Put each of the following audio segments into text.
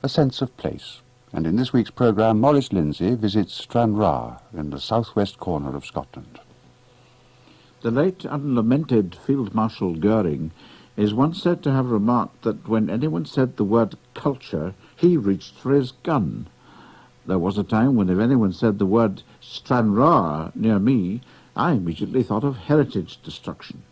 a sense of place. And in this week's programme, Maurice Lindsay visits Stranraer in the southwest corner of Scotland. The late and lamented Field Marshal Goering is once said to have remarked that when anyone said the word culture, he reached for his gun. There was a time when if anyone said the word Stranraer near me, I immediately thought of heritage destruction.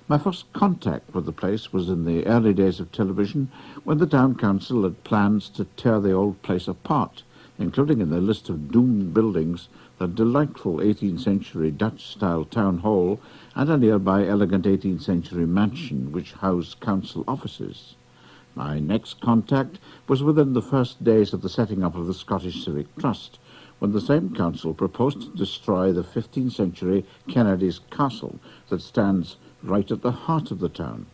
My first contact with the place was in the early days of television, when the town council had plans to tear the old place apart, including in their list of doomed buildings the delightful 18th century Dutch-style town hall and a nearby elegant 18th century mansion which housed council offices. My next contact was within the first days of the setting up of the Scottish Civic Trust, when the same council proposed to destroy the 15th century Kennedy's Castle that stands right at the heart of the town.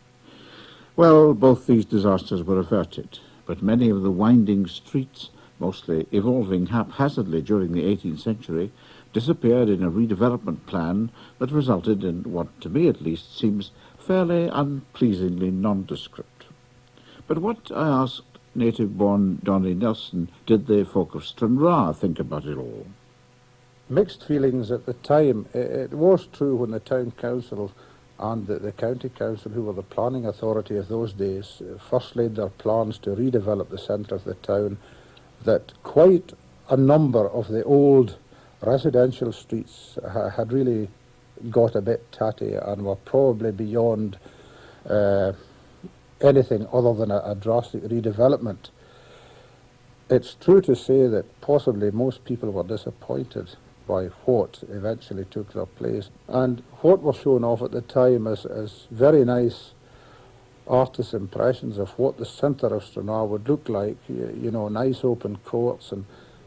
Well, both these disasters were averted, but many of the winding streets, mostly evolving haphazardly during the 18th century, disappeared in a redevelopment plan that resulted in what, to me at least, seems fairly unpleasingly nondescript. But what, I asked native-born Donnie Nelson, did the folk of Stranraer think about it all? Mixed feelings at the time. It was true when the town council and the county council, who were the planning authority of those days, first laid their plans to redevelop the centre of the town, that quite a number of the old residential streets had really got a bit tatty and were probably beyond anything other than a drastic redevelopment. It's true to say that possibly most people were disappointed by what eventually took their place, and what were shown off at the time as very nice artists' impressions of what the centre of Stranraer would look like, you know, nice open courts and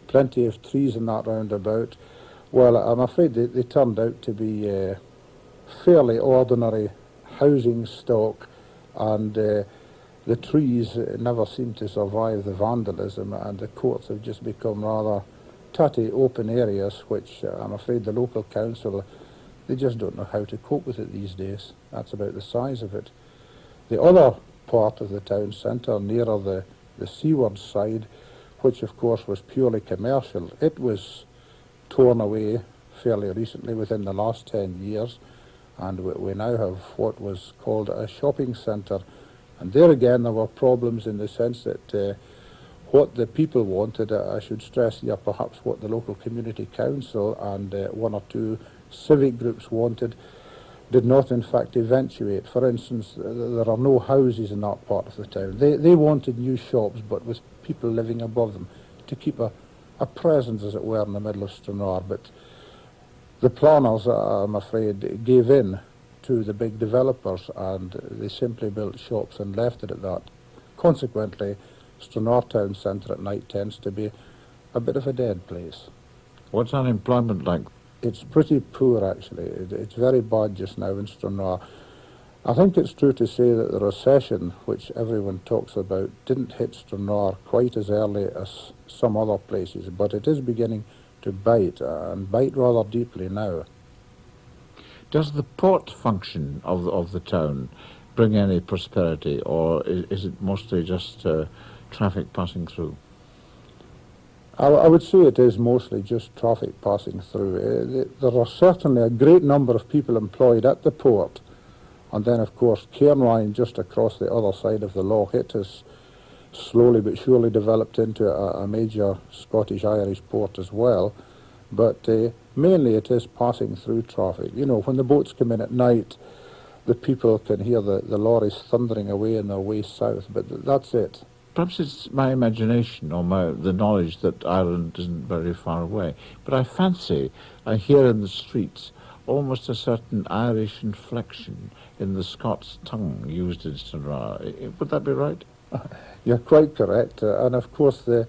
plenty of trees and that roundabout. Well, I'm afraid they turned out to be fairly ordinary housing stock, and the trees never seemed to survive the vandalism, and the courts have just become rather tatty open areas, which I'm afraid the local council, they just don't know how to cope with it these days. That's about the size of it. The other part of the town centre, nearer the seaward side, which of course was purely commercial, it was torn away fairly recently, within the last 10 years, and we now have what was called a shopping centre. And there again there were problems in the sense that what the people wanted, I should stress here perhaps what the local community council and one or two civic groups wanted, did not in fact eventuate. For instance, there are no houses in that part of the town. They wanted new shops, but with people living above them, to keep a presence, as it were, in the middle of Stranraer. But the planners, I'm afraid, gave in to the big developers, and they simply built shops and left it at that. Consequently, Stranraer town centre at night tends to be a bit of a dead place. What's unemployment like? It's pretty poor, actually. It's very bad just now in Stranraer. I think it's true to say that the recession, which everyone talks about, didn't hit Stranraer quite as early as some other places, but it is beginning to bite, and bite rather deeply now. Does the port function of the town bring any prosperity, or is it mostly just traffic passing through? I would say it is mostly just traffic passing through. There are certainly a great number of people employed at the port, and then of course Cairnryan, just across the other side of the loch, it has slowly but surely developed into a major Scottish-Irish port as well, but mainly it is passing through traffic. You know, when the boats come in at night, the people can hear the lorries thundering away on their way south, but that's it. Perhaps it's my imagination or the knowledge that Ireland isn't very far away, but I fancy I hear in the streets almost a certain Irish inflection in the Scots tongue used in Stranraer. Would that be right? You're quite correct, and of course they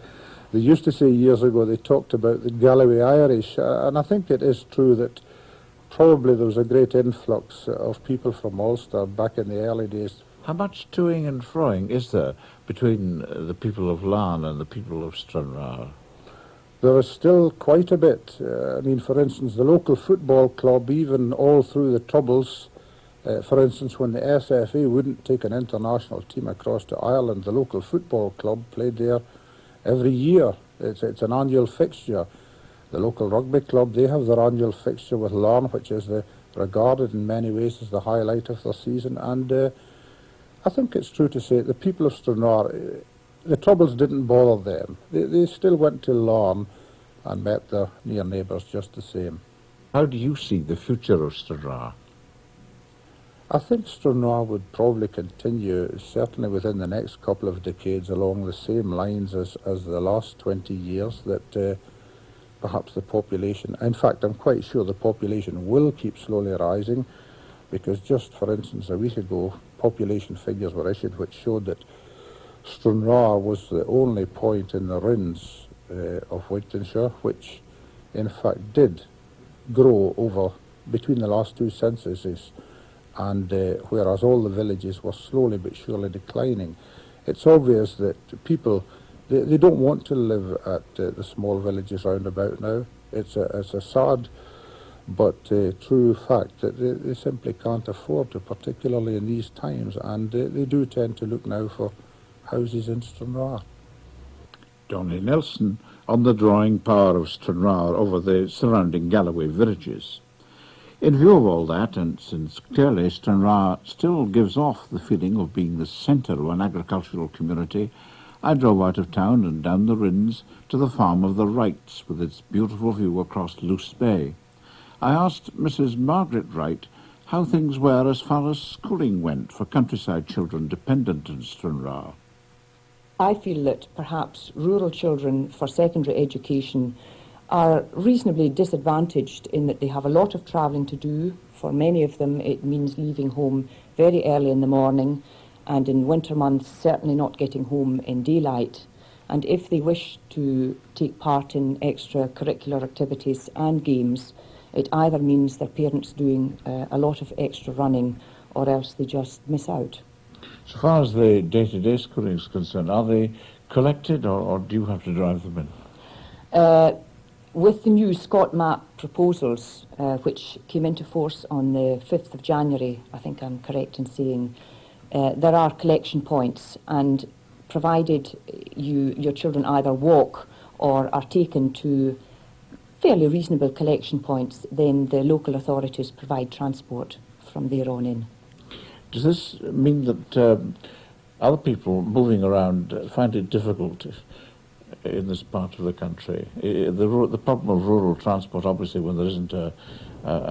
used to say years ago, they talked about the Galloway Irish, and I think it is true that probably there was a great influx of people from Ulster back in the early days. How much toing and froing is there between the people of Larne and the people of Stranraer? There is still quite a bit. I mean, for instance, the local football club, even all through the Troubles, for instance, when the SFA wouldn't take an international team across to Ireland, the local football club played there every year. It's an annual fixture. The local rugby club, they have their annual fixture with Larne, which is regarded in many ways as the highlight of their season. And I think it's true to say the people of Stranraer, the troubles didn't bother them. They still went to Larne and met their near neighbours just the same. How do you see the future of Stranraer? I think Stranraer would probably continue, certainly within the next couple of decades, along the same lines as the last 20 years, that perhaps the population, in fact I'm quite sure the population will keep slowly rising, because just for instance a week ago population figures were issued which showed that Stranraer was the only point in the Rins of Wigtonshire which in fact did grow over between the last two censuses, and whereas all the villages were slowly but surely declining. It's obvious that people, they don't want to live at the small villages round about now. It's a sad but true fact that they simply can't afford to, particularly in these times, and they do tend to look now for houses in Stranraer. Donnie Nelson on the drawing power of Stranraer over the surrounding Galloway villages. In view of all that, and since clearly Stranraer still gives off the feeling of being the centre of an agricultural community, I drove out of town and down the Rins to the farm of the Wrights with its beautiful view across Luce Bay. I asked Mrs. Margaret Wright how things were as far as schooling went for countryside children dependent on Stranraer. I feel that perhaps rural children for secondary education are reasonably disadvantaged in that they have a lot of travelling to do. For many of them it means leaving home very early in the morning, and in winter months certainly not getting home in daylight. And if they wish to take part in extracurricular activities and games, it either means their parents doing a lot of extra running, or else they just miss out. So far as the day-to-day schooling is concerned, are they collected or do you have to drive them in? With the new Scott Map proposals, which came into force on the 5th of January, I think I'm correct in saying, there are collection points, and provided your children either walk or are taken to fairly reasonable collection points, then the local authorities provide transport from there on in. Does this mean that other people moving around find it difficult in this part of the country? The problem of rural transport, obviously, when there isn't a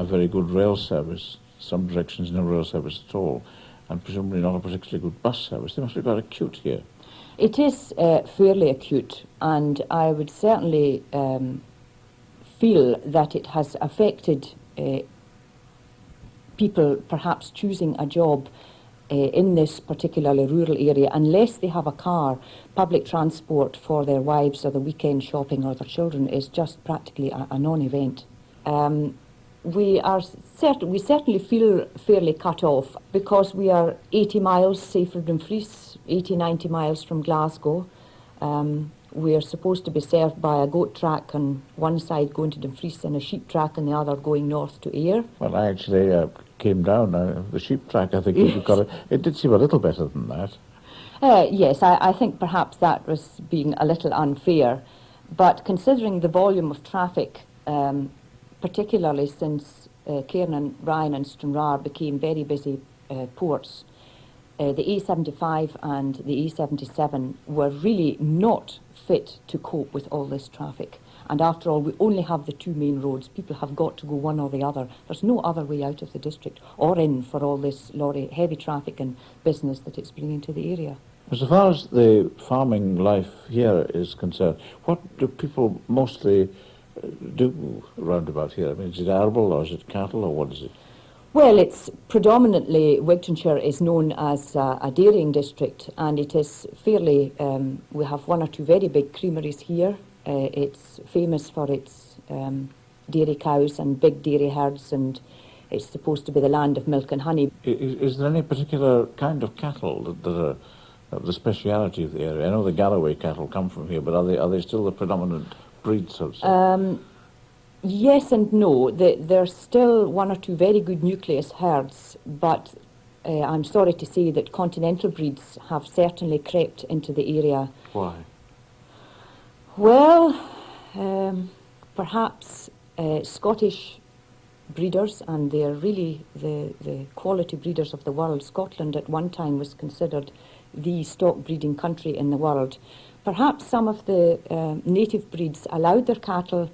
very good rail service, some directions no rail service at all, and presumably not a particularly good bus service, they must be quite acute here. It is fairly acute, and I would certainly feel that it has affected people perhaps choosing a job in this particularly rural area. Unless they have a car, public transport for their wives or the weekend shopping or their children is just practically a non-event. We certainly feel fairly cut off because we are 80 miles, say, from Dumfries, 80, 90 miles from Glasgow. We are supposed to be served by a goat track on one side going to Dumfries and a sheep track on the other going north to Ayr. Well, I actually came down the sheep track, I think. Yes. You've got it did seem a little better than that. Yes, I think perhaps that was being a little unfair, but considering the volume of traffic, particularly since Cairn, Ryan and Stranraer became very busy ports, the A75 and the A77 were really not fit to cope with all this traffic. And after all, we only have the two main roads. People have got to go one or the other. There's no other way out of the district or in for all this lorry, heavy traffic and business that it's bringing to the area. As far as the farming life here is concerned, what do people mostly do round about here? I mean, is it arable or is it cattle or what is it? Well, it's predominantly, Wigtonshire is known as a dairying district, and it is fairly, we have one or two very big creameries here. It's famous for its dairy cows and big dairy herds, and it's supposed to be the land of milk and honey. Is there any particular kind of cattle that are the speciality of the area? I know the Galloway cattle come from here, but are they still the predominant breed, so to say? Yes and no. There's still one or two very good nucleus herds, but I'm sorry to say that continental breeds have certainly crept into the area. Why? Well, perhaps Scottish breeders, and they're really the quality breeders of the world. Scotland at one time was considered the stock breeding country in the world. Perhaps some of the native breeds allowed their cattle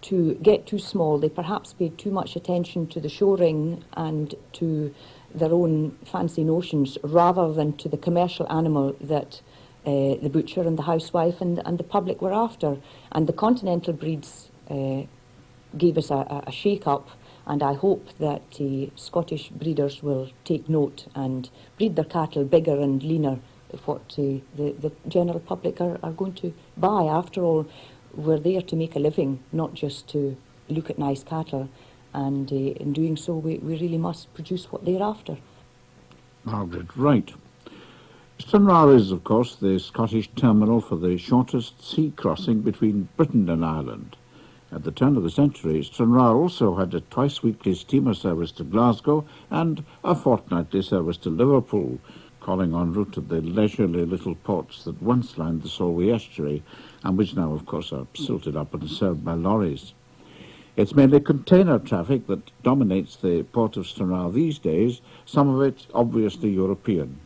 to get too small. They perhaps paid too much attention to the show ring and to their own fancy notions rather than to the commercial animal that the butcher and the housewife and the public were after. And the continental breeds gave us a shake-up, and I hope that Scottish breeders will take note and breed their cattle bigger and leaner, what the general public are going to buy. After all, we're there to make a living, not just to look at nice cattle, and in doing so we really must produce what they're after. Margaret Wright. Stranraer is, of course, the Scottish terminal for the shortest sea crossing between Britain and Ireland. At the turn of the century, Stranraer also had a twice-weekly steamer service to Glasgow and a fortnightly service to Liverpool, calling en route at the leisurely little ports that once lined the Solway estuary and which now, of course, are silted up and served by lorries. It's mainly container traffic that dominates the port of Stranraer these days, some of it obviously European.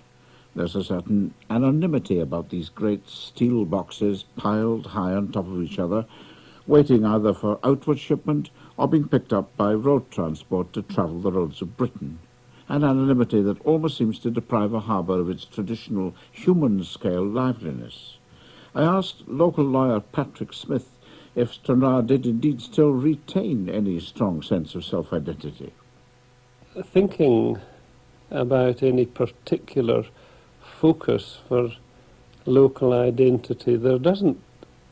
There's a certain anonymity about these great steel boxes piled high on top of each other, waiting either for outward shipment or being picked up by road transport to travel the roads of Britain. An anonymity that almost seems to deprive a harbour of its traditional human-scale liveliness. I asked local lawyer Patrick Smith if Stranraer did indeed still retain any strong sense of self-identity. Thinking about any particular focus for local identity, there doesn't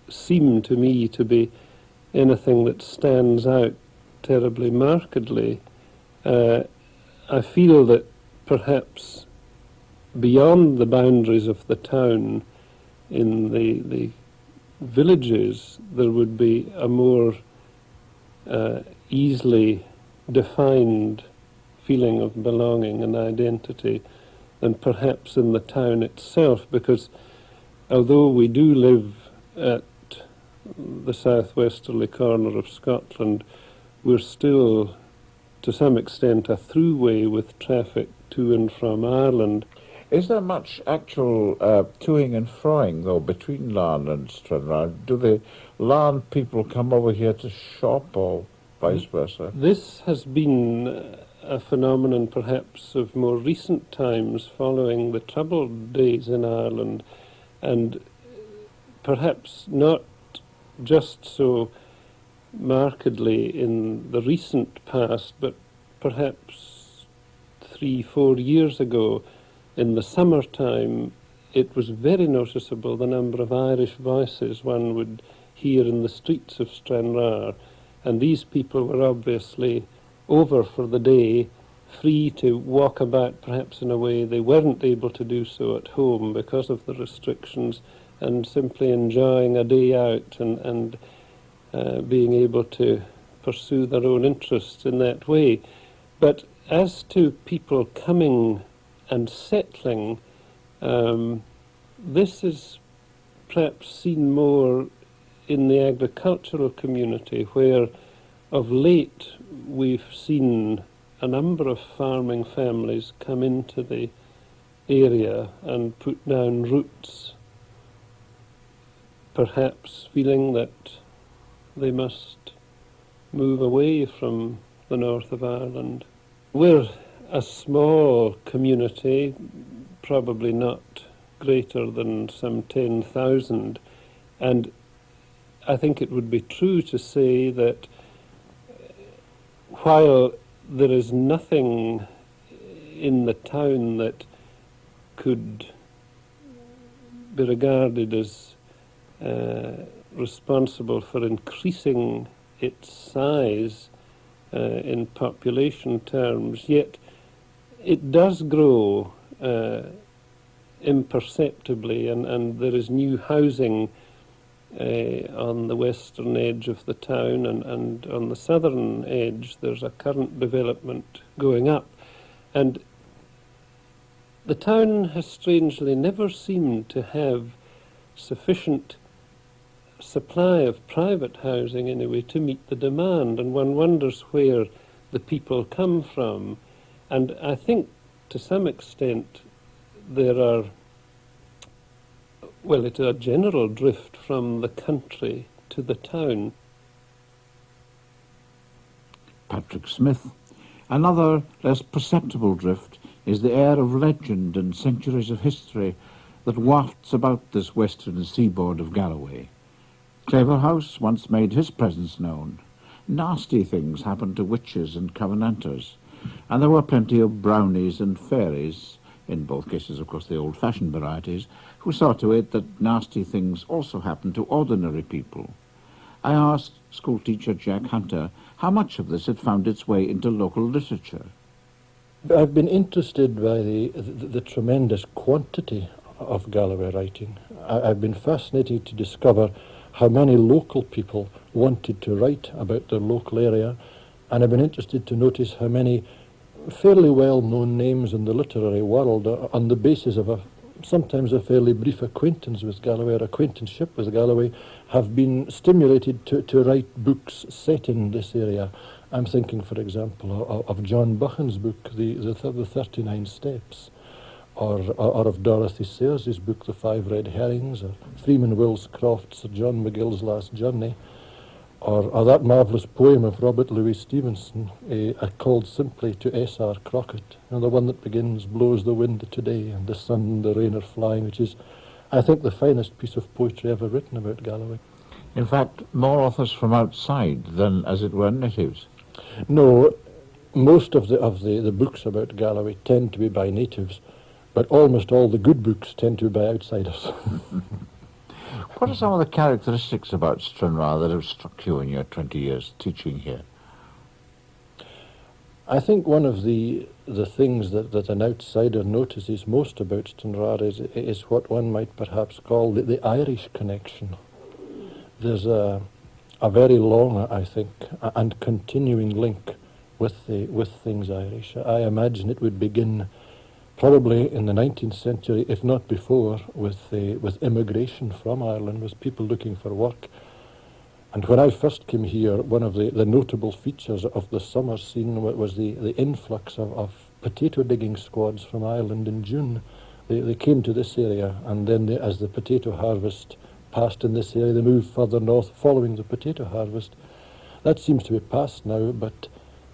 seem to me to be anything that stands out terribly markedly. I feel that perhaps beyond the boundaries of the town, in the villages, there would be a more easily defined feeling of belonging and identity than perhaps in the town itself, because although we do live at the southwesterly corner of Scotland, we're still to some extent a throughway with traffic to and from Ireland. Is there much actual toing and froing, though, between Larne and Stranraer? Do the Larne people come over here to shop, or vice versa? This has been a phenomenon perhaps of more recent times, following the troubled days in Ireland, and perhaps not just so markedly in the recent past, but perhaps 3-4 years ago, in the summertime, it was very noticeable the number of Irish voices one would hear in the streets of Stranraer, and these people were obviously over for the day, free to walk about perhaps in a way they weren't able to do so at home because of the restrictions, and simply enjoying a day out and being able to pursue their own interests in that way. But as to people coming and settling, this is perhaps seen more in the agricultural community, where of late we've seen a number of farming families come into the area and put down roots, perhaps feeling that they must move away from the north of Ireland. We're a small community, probably not greater than some 10,000, and I think it would be true to say that while there is nothing in the town that could be regarded as responsible for increasing its size in population terms, yet it does grow imperceptibly, and there is new housing on the western edge of the town, and on the southern edge there's a current development going up. And the town has strangely never seemed to have sufficient supply of private housing anyway to meet the demand, and one wonders where the people come from. And I think to some extent there are, well, it's a general drift from the country to the town. Patrick Smith. Another less perceptible drift is the air of legend and centuries of history that wafts about this western seaboard of Galloway. Claverhouse once made his presence known. Nasty things happened to witches and covenanters, and there were plenty of brownies and fairies, in both cases, of course, the old-fashioned varieties, who saw to it that nasty things also happened to ordinary people. I asked schoolteacher Jack Hunter how much of this had found its way into local literature. I've been interested by the tremendous quantity of Galloway writing. I've been fascinated to discover how many local people wanted to write about their local area, and I've been interested to notice how many fairly well-known names in the literary world on the basis of sometimes a fairly brief acquaintance with Galloway or acquaintanceship with Galloway have been stimulated to write books set in this area. I'm thinking, for example, of John Buchan's book, the 39 Steps, or of Dorothy Sayers' book, The Five Red Herrings, or Freeman Wills Croft's John McGill's Last Journey, or that marvellous poem of Robert Louis Stevenson, called simply To S.R. Crockett, the one that begins, blows the wind today, and the sun and the rain are flying, which is, I think, the finest piece of poetry ever written about Galloway. In fact, more authors from outside than, as it were, natives. No, most of the books about Galloway tend to be by natives, but almost all the good books tend to be by outsiders. What are some of the characteristics about Stranraer that have struck you in your 20 years teaching here? I think one of the things that an outsider notices most about Stranraer is what one might perhaps call the Irish connection. There's a very long, I think, and continuing link with things Irish. I imagine it would begin probably in the 19th century, if not before, with immigration from Ireland, with people looking for work. And when I first came here, one of the notable features of the summer scene was the influx of potato digging squads from Ireland in June. They came to this area, and then as the potato harvest passed in this area, they moved further north following the potato harvest. That seems to be past now, but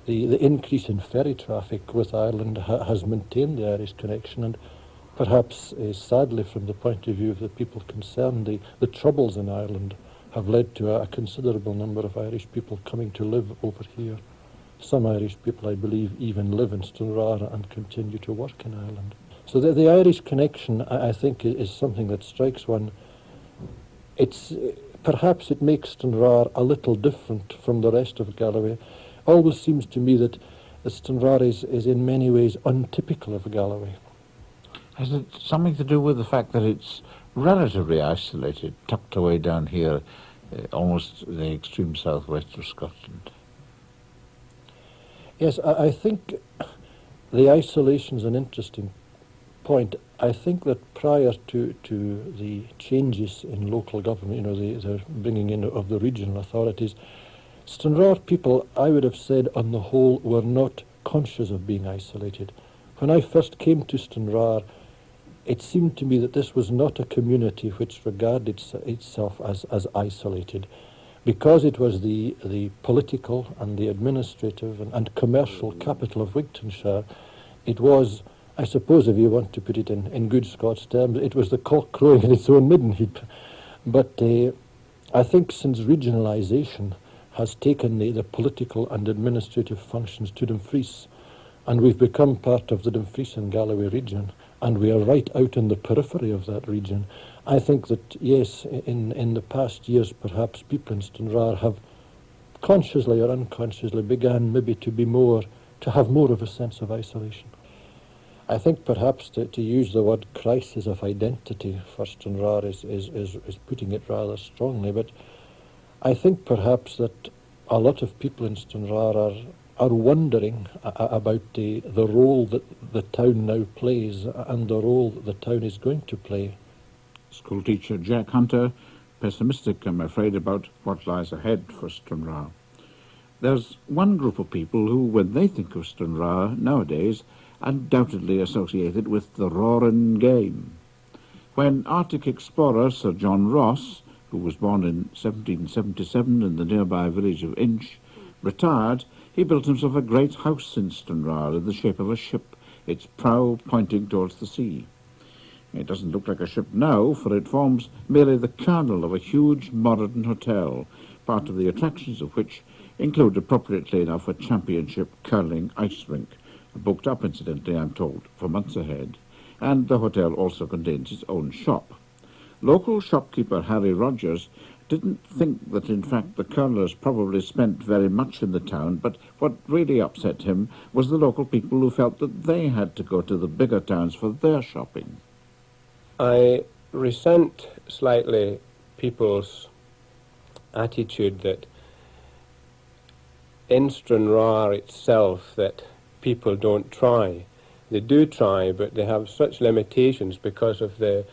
the increase in ferry traffic with Ireland has maintained the Irish connection, and perhaps sadly from the point of view of the people concerned, the troubles in Ireland have led to a considerable number of Irish people coming to live over here. Some Irish people, I believe, even live in Stranraer and continue to work in Ireland. So the Irish connection, I think, is something that strikes one. Perhaps it makes Stranraer a little different from the rest of Galloway. Always seems to me that Stranraer is in many ways untypical of Galloway. Has it something to do with the fact that it's relatively isolated, tucked away down here, almost the extreme southwest of Scotland? Yes, I think the isolation is an interesting point. I think that prior to the changes in local government, the bringing in of the regional authorities, Stranraer people, I would have said, on the whole, were not conscious of being isolated. When I first came to Stranraer, it seemed to me that this was not a community which regarded itself as isolated. Because it was the political and the administrative and commercial capital of Wigtonshire, it was, I suppose if you want to put it in good Scots terms, it was the cock crowing in its own midden heap. But I think since regionalisation has taken the political and administrative functions to Dumfries, and we've become part of the Dumfries and Galloway region, and we are right out in the periphery of that region. I think that, yes, in the past years, perhaps people in Stranraer have consciously or unconsciously began maybe to have more of a sense of isolation. I think perhaps to use the word crisis of identity for Stranraer is putting it rather strongly, but I think perhaps that a lot of people in Stranraer are wondering about the role that the town now plays and the role that the town is going to play. Schoolteacher Jack Hunter, pessimistic, I'm afraid, about what lies ahead for Stranraer. There's one group of people who, when they think of Stranraer nowadays, undoubtedly associate it with the roaring game. When Arctic explorer Sir John Ross, who was born in 1777 in the nearby village of Inch, retired, he built himself a great house in Stranraer in the shape of a ship, its prow pointing towards the sea. It doesn't look like a ship now, for it forms merely the kernel of a huge modern hotel, part of the attractions of which include, appropriately enough, a championship curling ice rink, booked up, incidentally, I'm told, for months ahead, and the hotel also contains its own shop. Local shopkeeper Harry Rodgers didn't think that, in fact, the curlers probably spent very much in the town, but what really upset him was the local people who felt that they had to go to the bigger towns for their shopping. I resent slightly people's attitude that in Stranraer itself that people don't try. They do try, but they have such limitations because of the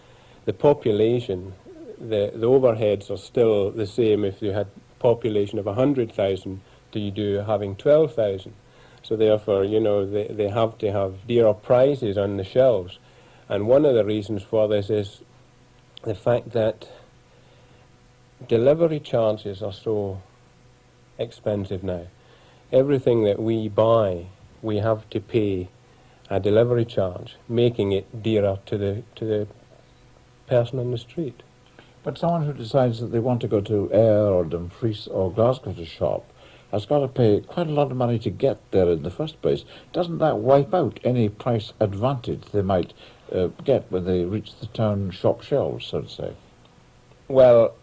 population. The overheads are still the same if you had a population of 100,000 do you do having 12,000. So therefore, you know, they have to have dearer prices on the shelves. And one of the reasons for this is the fact that delivery charges are so expensive now. Everything that we buy, we have to pay a delivery charge, making it dearer to the person on the street. But someone who decides that they want to go to Ayr or Dumfries or Glasgow to shop has got to pay quite a lot of money to get there in the first place. Doesn't that wipe out any price advantage they might get when they reach the town shop shelves, so to say? Well,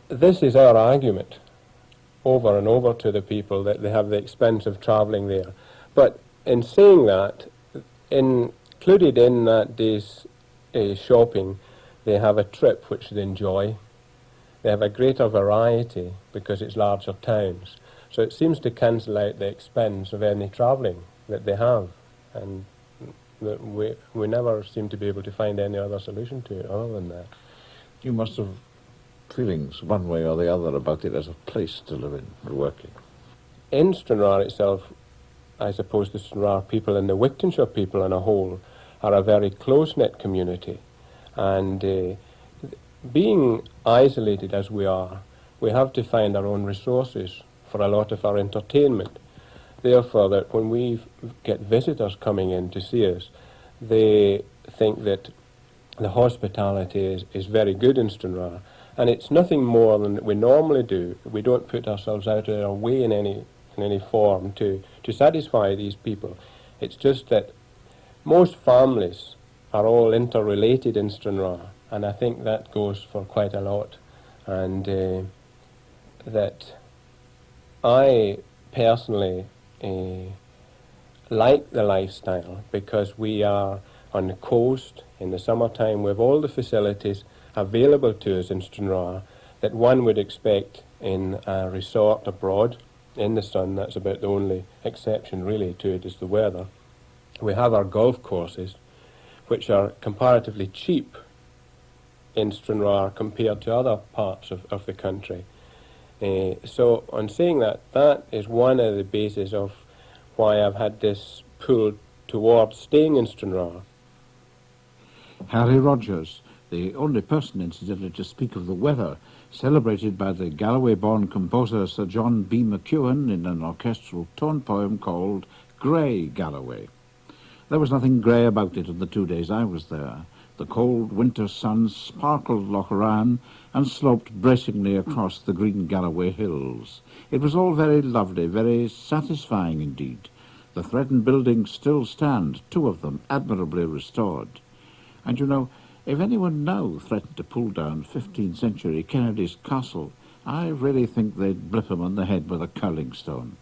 this is our argument over and over to the people, that they have the expense of travelling there. But in saying that, included in that day's shopping, they have a trip which they enjoy. They have a greater variety because it's larger towns. So it seems to cancel out the expense of any travelling that they have. And we never seem to be able to find any other solution to it other than that. You must have feelings one way or the other about it as a place to live in or work in. In Stranraer itself, I suppose the Stranraer people and the Wigtonshire people on a whole are a very close-knit community. And being isolated as we are, we have to find our own resources for a lot of our entertainment. Therefore, that when we get visitors coming in to see us, they think that the hospitality is very good in Stranraer, and it's nothing more than we normally do. We don't put ourselves out of our way in any form to satisfy these people. It's just that most families are all interrelated in Stranraer, and I think that goes for quite a lot. And that I personally like the lifestyle because we are on the coast in the summertime. We have all the facilities available to us in Stranraer that one would expect in a resort abroad in the sun. That's about the only exception really to it is the weather. We have our golf courses, which are comparatively cheap in Stranraer compared to other parts of the country. So on saying that, that is one of the bases of why I've had this pull towards staying in Stranraer. Harry Rodgers, the only person, incidentally, to speak of the weather, celebrated by the Galloway-born composer Sir John B. McEwen in an orchestral tone poem called Grey Galloway. There was nothing grey about it in the 2 days I was there. The cold winter sun sparkled Loch Rann and sloped bracingly across the green Galloway hills. It was all very lovely, very satisfying indeed. The threatened buildings still stand, 2 of them admirably restored. And you know, if anyone now threatened to pull down 15th century Kennedy's castle, I really think they'd blip him on the head with a curling stone.